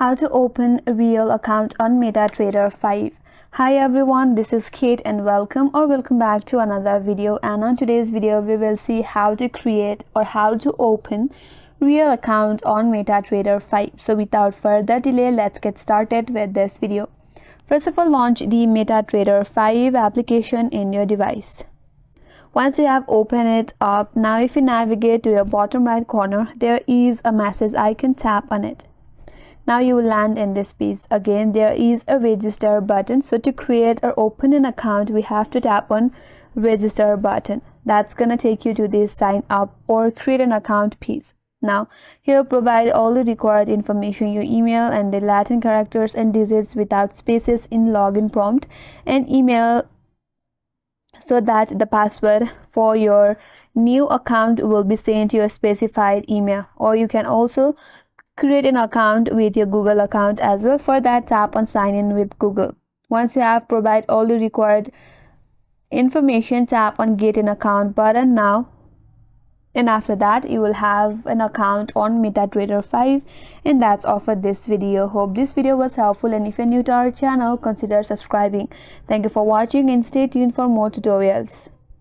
How to open a real account on MetaTrader 5. Hi everyone, this is Kate and welcome back to another video. And on today's video we will see how to create or how to open real account on MetaTrader 5. So without further delay, let's get started with this video. First of all, launch the MetaTrader 5 application in your device. Once you have opened it up, now if you navigate to your bottom right corner, there is a message icon. Tap on it. Now you will land in this page. Again, there is a register button. So to create or open an account, we have to tap on register button. That's gonna take you to this sign up or create an account page. Now here provide all the required information, your email and the Latin characters and digits without spaces in login prompt, and email so that the password for your new account will be sent to your specified email. Or you can also create an account with your Google account as well. For that, tap on sign in with Google. Once you have provided all the required information, tap on get an account button now, and after that you will have an account on MetaTrader 5. And that's all for this video. Hope this video was helpful, and if you're new to our channel, consider subscribing. Thank you for watching and stay tuned for more tutorials.